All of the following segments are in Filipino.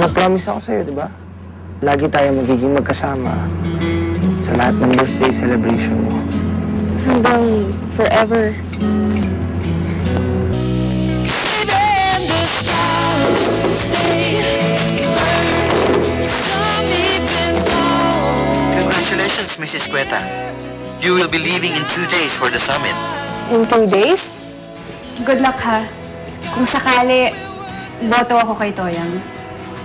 Nag-promise ako sa'yo, di ba? Lagi tayo magiging magkasama sa lahat ng birthday celebration mo. Hanggang forever. Congratulations, Mrs. Cueta. You will be leaving in 2 days for the summit. In 2 days? Good luck, ha? Kung sakali, boto ako kay Toyang.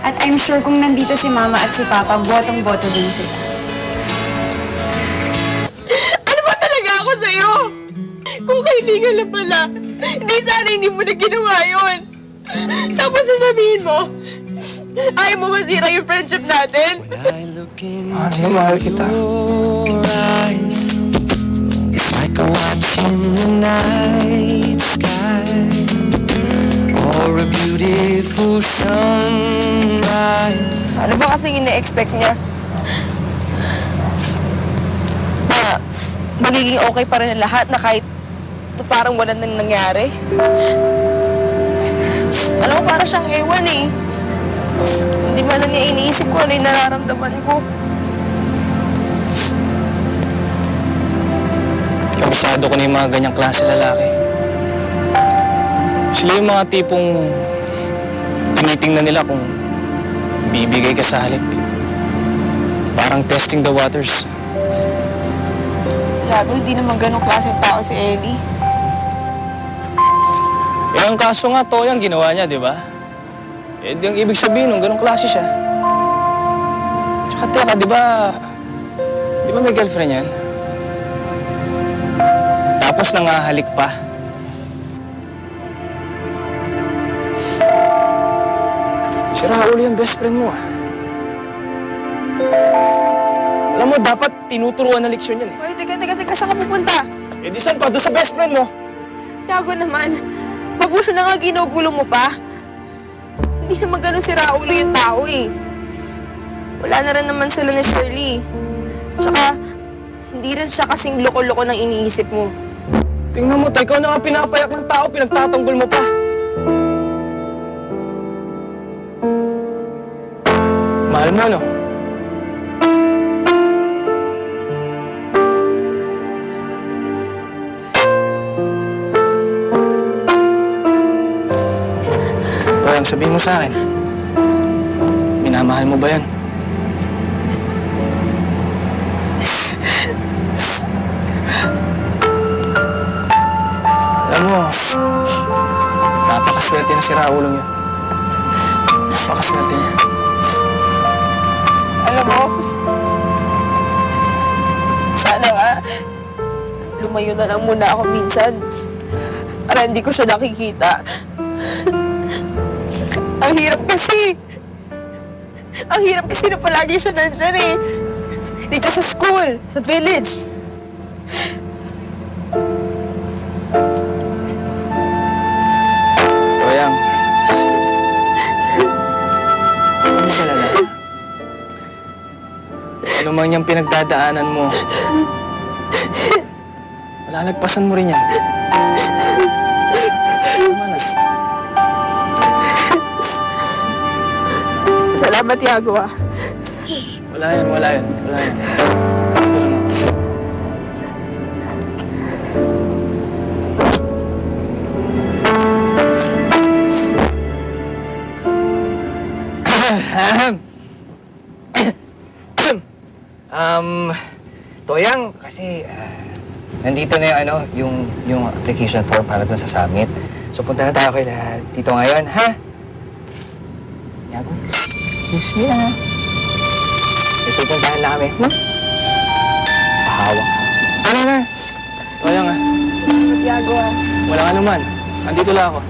At I'm sure kung nandito si Mama at si Papa, botong-boto din sila. Ano ba talaga ako sa'yo? Kung kaibigan lang pala, hindi sana hindi mo na ginawa yun. Tapos sasabihin mo, ayaw mo masira yung friendship natin? Mahal, mahal kita. Like a watch in the night sky, or a beautiful sunrise. Ano ba kasing ina-expect niya? Na magiging okay pa rin ang lahat na kahit parang wala nang nangyari? Alam mo, parang siyang ewan eh. Hindi man lang niya iniisip ko ano yung nararamdaman ko. Kabisado ko na yung mga ganyang klase lalaki. Sila yung mga tipong tinitingnan nila kung bibigay ka sa halik. Parang testing the waters. Gago, hindi naman ganong klaseng tao si Ellie. Eh, ang kaso nga, Toyang ginawa niya, di ba? Eh, ang ibig sabihin nung ganong klase siya. Tsaka teka, di ba may girlfriend yan? Tapos nangahalik pa. Si Raul yung best friend mo, ah. Alam mo, dapat tinuturuan na leksyon yan, eh. Uy, teka, saan ka pupunta? Eh, di saan pa? Doon sa best friend mo. Tiago naman, magulo na nga ginugulo mo pa. Hindi naman ganun si Raulo yung tao eh. Wala na rin naman sila ni Shirley. Tsaka, hindi rin siya kasing loko-loko ng iniisip mo. Tingnan mo, ikaw na nga pinapayak ng tao, pinagtatanggol mo pa. Mahal mo, no? Toyang, sabihin mo sa akin, minamahal mo ba yan? Alam mo, napakaswerte na si Raulong yun. Napakaswerte niya. Alam mo, sana nga, lumayo na lang muna ako minsan. Para hindi ko siya nakikita. Ang hirap kasi. Ang hirap kasi na palagi siya nandyan eh. Dito sa school, sa village. Toyang, huwag mo kalala. Ano man yung pinagdadaanan mo, malalagpasan mo rin yan. Tama na. Salamat, Tiago ah. Wala yan. Ito lang. Toyang, kasi nandito na yung application form para dun sa summit. So punta na tayo kay Tito ngayon, ha? Yago, excuse me lang, ha? May pupuntahan lang kami, ha? Pahawak. Ano na? Toyang, ah. Salamat, Tiago ah. Walang ano man. Andito lang ako.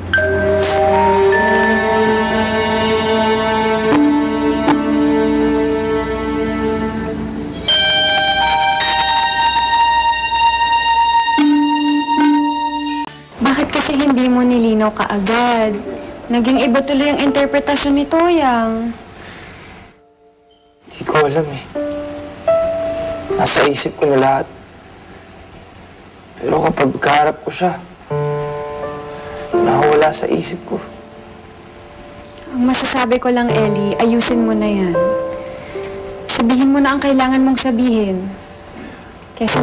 Bakit kasi hindi mo nilinaw kaagad? Naging iba tuloy ang interpretasyon ni Toyang. Hindi ko alam eh. Nasa isip ko na lahat. Pero kapag kaharap ko siya, nawawala sa isip ko. Ang masasabi ko lang, Ellie, ayusin mo na yan. Sabihin mo na ang kailangan mong sabihin. Kesa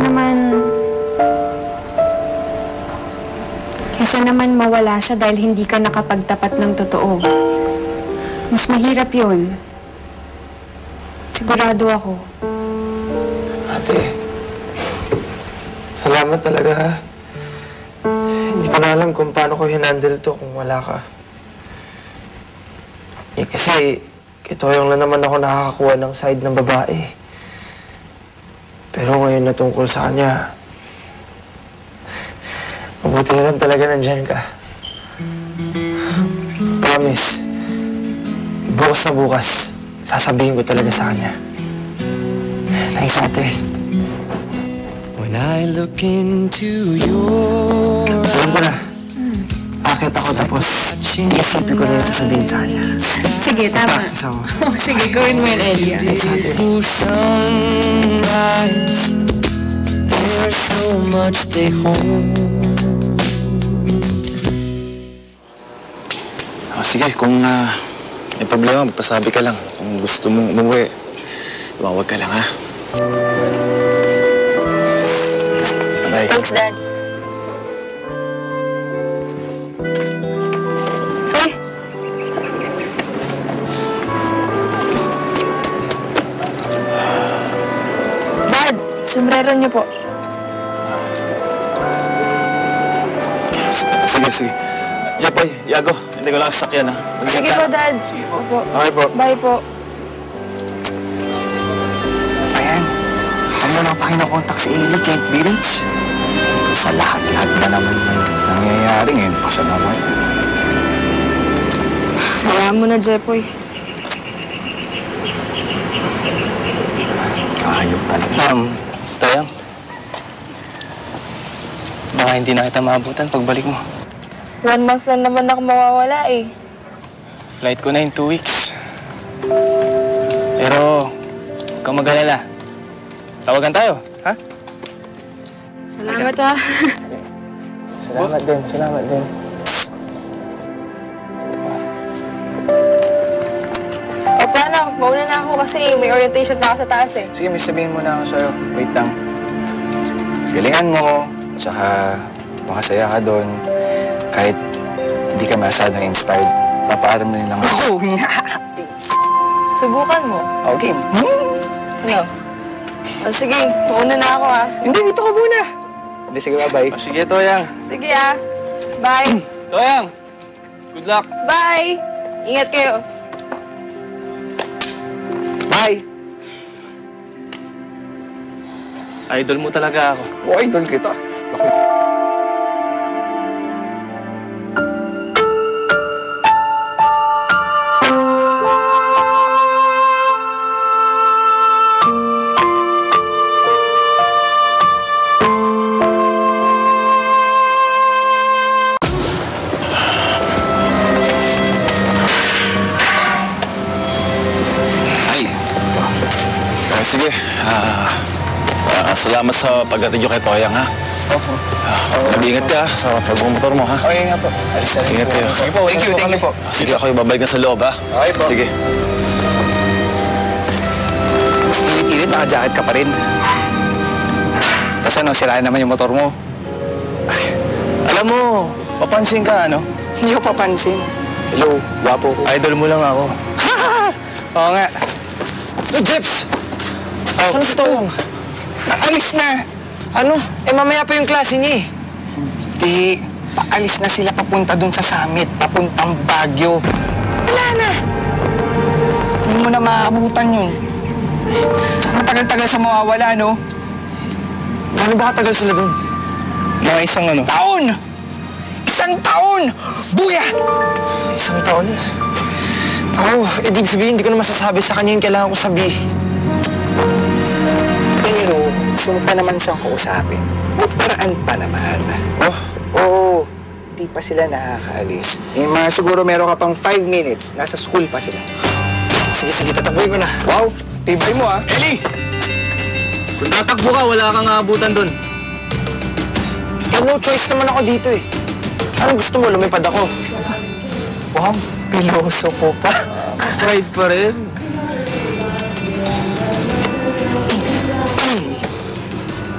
naman mawala siya dahil hindi ka nakapagtapat ng totoo. Mas mahirap yun. Sigurado ako. Ate, salamat talaga ha. Hindi ko na alam kung paano ko hinandle to kung wala ka. Eh kasi, kay Toyong lang naman ako nakakakuha ng side ng babae. Pero ngayon na tungkol sa kanya, mabuti na lang talaga nandyan ka. Promise, bukas na bukas, sasabihin ko talaga sa kanya. Thanks, ate. When I look into your Alam ko na. Akit ako tapos iisipin ko na yung sasabihin sa kanya. Sige, tama. Practice ako. Sige, gawin mo yun, Elia. beautiful sunrise, there's so much they hold. Sige, kung may problema, magpasabi ka lang. Kung gusto mong umuwi, tumawag ka lang, ha? Bye. Thanks, Dad. Dad, sombrero niyo po. Sige. Jepoy, Yago, hindi ko lang sasakyan, ha? Sige po, Dad. Opo. Okay po. Bye po. Ayan. Ano na pa kinakontak si Eli kay Village? Sa lahat-lahat na naman ng nangyayari ngayon pa siya naman. Hayaan mo na, Jepoy. Ayok talaga. Tayang. Baka hindi na kita maabutan pagbalik mo. 1 month lang naman ako mawawala eh. Flight ko na in 2 weeks. Pero, huwag kang mag-alala. Tawagan tayo, ha? Salamat ha. Salamat din. O paano, mauna na ako kasi may orientation pa ako sa taas eh. Sige, may sabihin mo na ako sa'yo. Wait lang. Galingan mo, tsaka makasaya ka doon. Kahit hindi ka masyadong inspired, papaaram mo nilang ako. Subukan mo. Okay. Ano? O sige, mauna na ako ha. Hindi, dito ka muna. Hindi, sige, bye-bye. O, sige, Toyang. Sige ha. Bye. Toyang! Good luck! Bye. Ingat kayo. Bye! Idol mo talaga ako. O, idol kita. Sige, salamat sa pagdating nyo kay Toyang, ha? Mag-ingat ka sa pagmumotor mo, ha? Okay nga po. Alis na rin Ingat po. kayo. Sige po, thank you po. Sige, ako babalik na sa loob, ha? Okay po. Sige. Init-init, naka-jacket ka pa rin. Tapos ano, sirain naman yung motor mo. Alam mo, papansin ka, ano? Hindi ko papansin. Hello, gwapo ko. Idol mo lang ako. Oo nga. Jeps! Oh. Saan si Toyong? Alis na! Ano? Mamaya pa yung klase niya eh. Di, paalis na sila papunta dun sa summit, papuntang Baguio. Wala na! Hindi mo na maaabutan yun. Matagal-tagal sa mawawala, no? Gano'n ba katagal sila dun? Mga isang ano? Taon! Isang taon! Buya! Isang taon? Oo, ibig sabihin, hindi ko na masasabi sa kanya yung kailangan ko sabihin. Pero, gusto mo pa naman siyang kausapin. Magparaan pa naman. Oh? Oo, di pa sila nakakaalis. Siguro meron ka pang 5 minutes. Nasa school pa sila. Sige, tatakbuhin ko na. Wow, tibay mo ah. Eli! Kung tatakbo ka, wala kang aabutan dun. Eh, no choice naman ako dito eh. Anong gusto mo? Lumipad ako. Wow, Piloso po pa. Pride pa rin.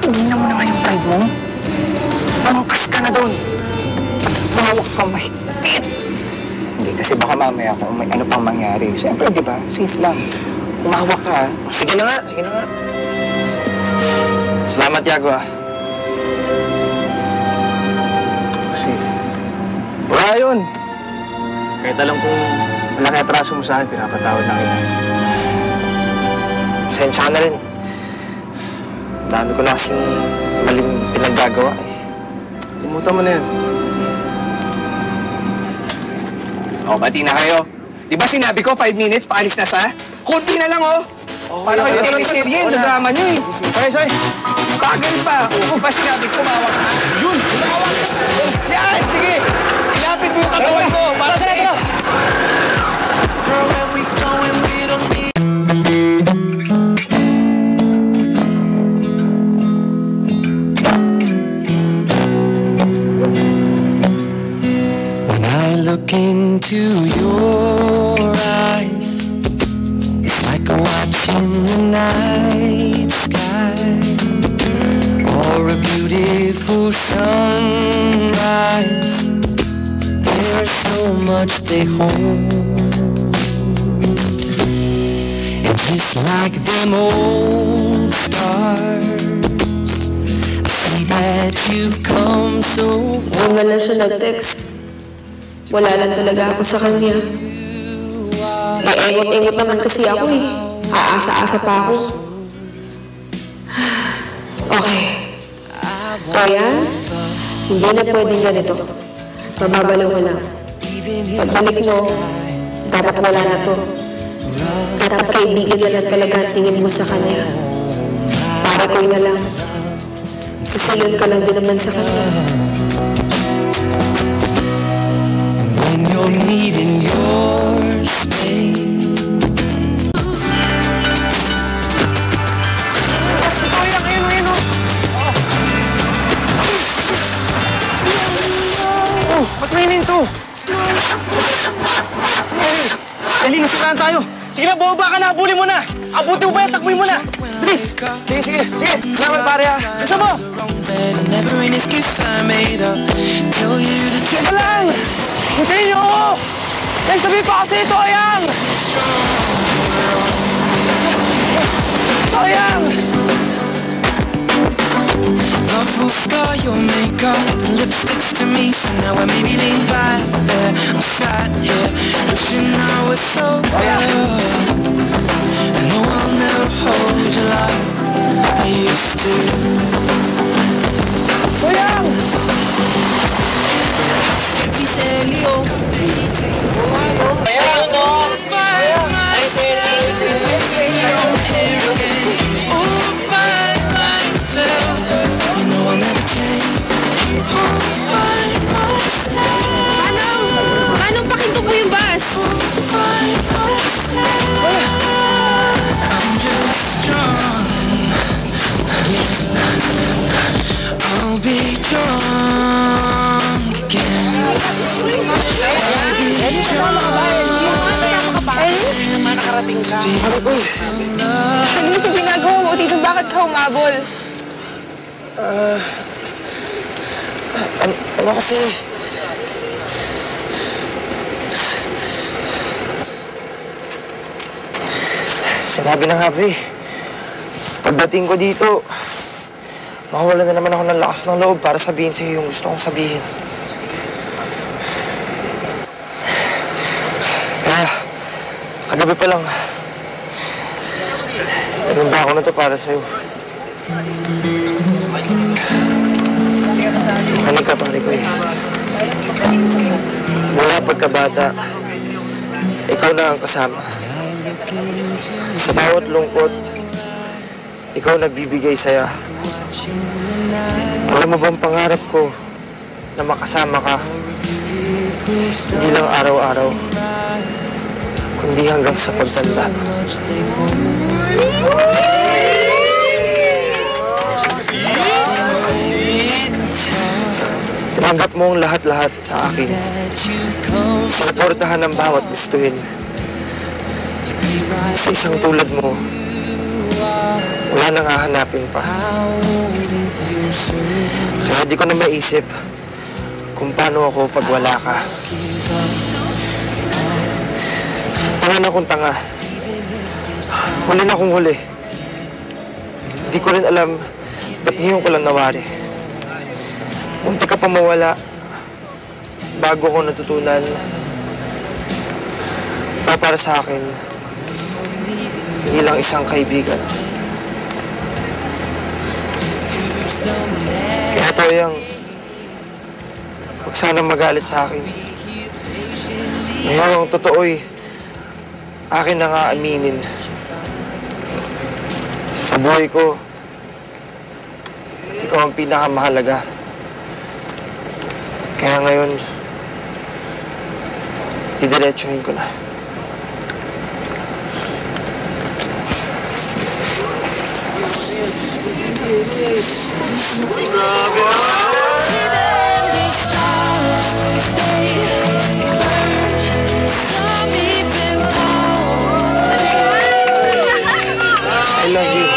Tingnan mo naman yung pride mo. Mamangkas ka na doon. Mahawak ka mahigpit. Hindi, kasi baka mamaya kung may ano pang mangyari. Siyempre, di ba? Safe lang. Umawak ka, ha? Sige na nga, sige na nga. Salamat, Yago, ah. Kasi, Wala yun. Kahit alam kong malaki atraso mo sa akin, pinapatawad lang kita. Pasensya ka na rin. Dami ko na kasing maling pinaggagawa, eh. Tumuta mo na yan. oh, pati na kayo. Di ba sinabi ko 5 minutes, paalis na sa? Kunti na lang, oh. Paano kayo teleserye? Yung drama nyo, eh. Say! Bagal pa. Oo, ba sinabi ko, mawak ka? Yun! Mawak ka! Yan! Sige! Ilapit mo yung katawan ko! Para sa ito! Girl, where we going? We don't need. When I look into your eyes, it's like watching the night sky or a beautiful sunrise. There's so much they hold, and just like them old stars, I see that you've come so far. Kung man lang siya nag-text, wala lang talaga ako sa kanya. Engot-engot naman kasi ako eh. Aasa-asa pa ako. Okay. Kaya, hindi na pwedeng ganito. Mababalaw ka na. Pagbalik mo, dapat wala na to. Dapat kaibigan na lang talaga ang tingin mo sa kanya. Para ko na lang. Sasayon ka lang din naman sa kanya. And when you're needing your space, Patrinin to! Dali, nasikaan tayo. Sige na, bumaba ka na. Abulin mo na. Abutin mo ba yan? Takbuhin mo na. Bilis. Sige. Salamat, pare, ah. Gusto mo? and never an excuse I made up. Tell you the truth. Teka lang. Hintayin niyo ako. Dahil sabihin pa kasi ito, Ayang. Ayang! Love will scar your makeup and lipsticks to me. So now I maybe lean back there. I'm sat here wishing I was sober. I know I'll never hold you like I used to. Ayang! Ayang, no? Anong pakinto po yung bus? I'll be drunk again. Ano yung ginagawa mo, Tito? Bakit ka humabol? Ano kasi? Sinabi na nga ba eh. Pagdating ko dito, makawalan na naman ako ng lakas ng loob para sabihin sa'yo yung gusto kong sabihin. Kaya, kagabi pa lang, naganda ako na to para sa'yo. Ano ka, pare ko eh. Mula pagkabata, ikaw na ang kasama. Sa bawat lungkot, ikaw nagbibigay saya. Alam mo bang pangarap ko na makasama ka? Hindi lang araw-araw, kundi hanggang sa pagtanda. Tanggap mo ang lahat-lahat sa akin. Suportahan ang bawat gustuhin. Sa isang tulad mo, wala nang hahanapin pa. Kaya di ko na maisip kung paano ako pag wala ka. Tanga na akong tanga. Huli na akong huli. Di ko rin alam ba't ngayon ko lang nawari. Munti ka pa mawala bago ko natutunan na para sa akin hindi lang isang kaibigan. Kaya Toyang, huwag sanang magalit sa akin. Ngayon ang totoo'y akin na nga aminin. Sa buhay ko, ikaw ang pinakamahalaga. Kaya ngayon, didiretsuhin ko na. I love you.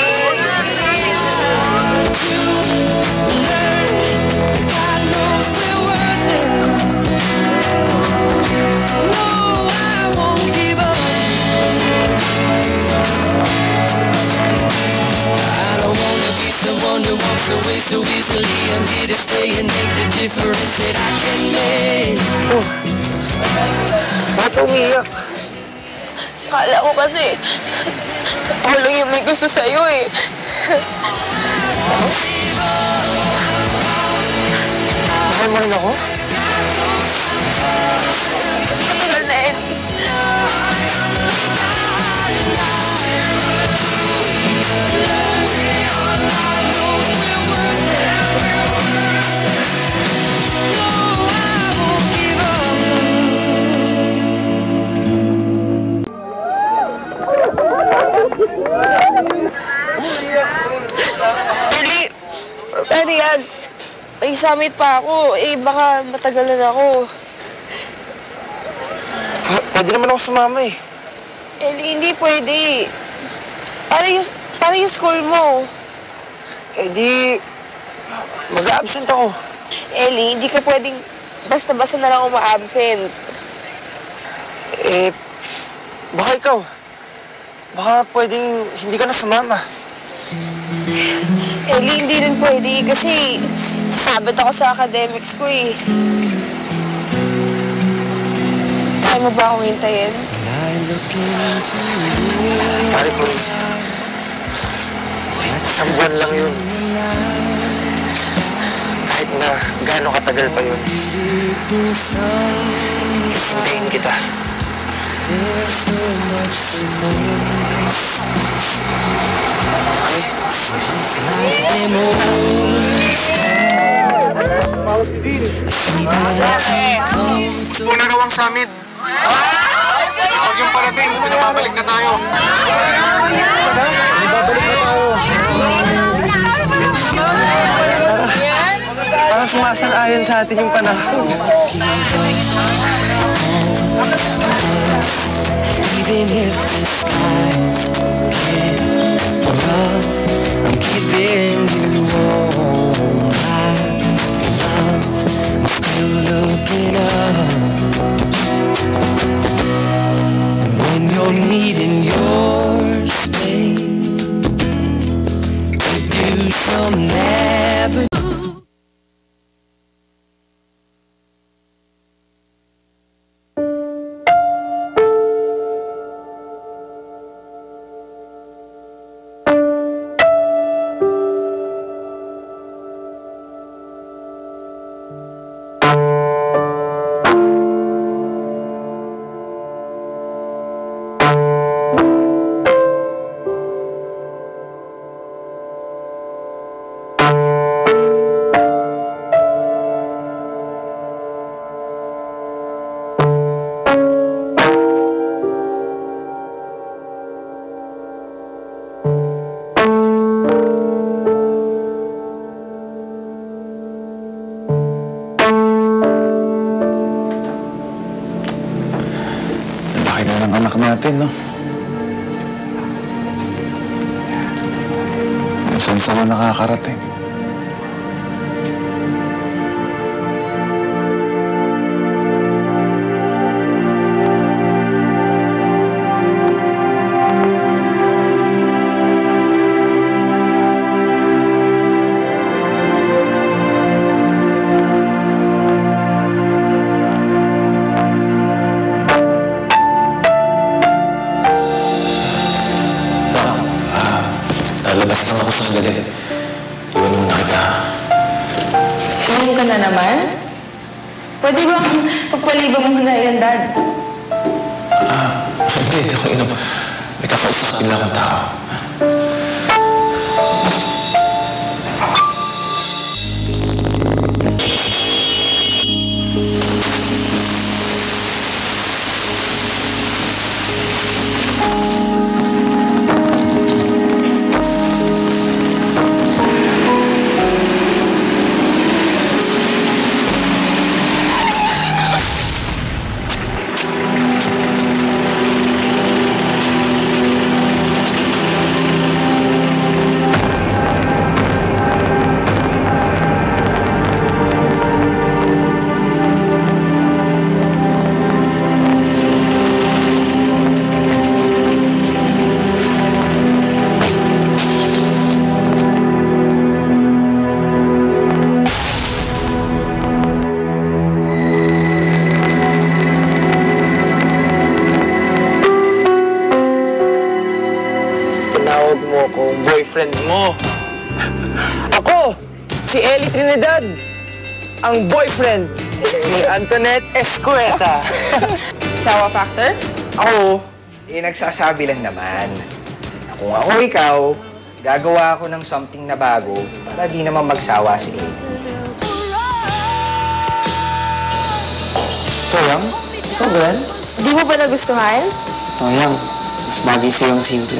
Away so easily, I'm here to stay and make the difference that I can make. Oh, ba't umiyak? Kala ko kasi, ako lang yung may gusto sa'yo eh. Mahal mo rin ako? Matagal na eh. Daddy, may summit pa ako. Eh, baka matagalan ako. Pwede naman ako sumama eh. Ellie, hindi pwede. Para yung school mo. Eh di, mag-absent ako. Ellie, hindi ka pwedeng basta-basta na lang uma-absent. Eh, baka ikaw. Baka pwedeng hindi ka na sumama. Ellie, hindi rin pwede kasi sasabit ako sa academics ko eh. Kaya mo ba akong hintayin? Pare ko, isang buwan lang yun. Kahit na gaano katagal pa yun. Hintayin kita. Gusto na raw ang summit. Huwag yung parating, pinababalik na tayo. Pinababalik na tayo. Parang sumasang-ayon sa atin yung panahon. Even if the skies get rough, I'm giving you all my love. I'm still looking up, and when you're needing your space, to do some never. natin, no? Saan saan na nakakarating? Lalabas lang ako sandali. Iwan muna kita. Iwan ka na naman? Pwede ba pagpaliban mo muna yan, Dad? Hindi ako inom. May kakausap nila akong tao. Tinawag mo akong boyfriend mo. Ako, si Ellie Trinidad, ang boyfriend ni Antoinette Escueta. Sawa factor? Ako, nagsasabi lang naman. Kung ako ikaw, gagawa ako ng something na bago para di naman magsawa si Ellie. Toyang? Ikaw ba yan? Di mo ba nagustuhan? Toyang, mas bagay sa'yo ang simple.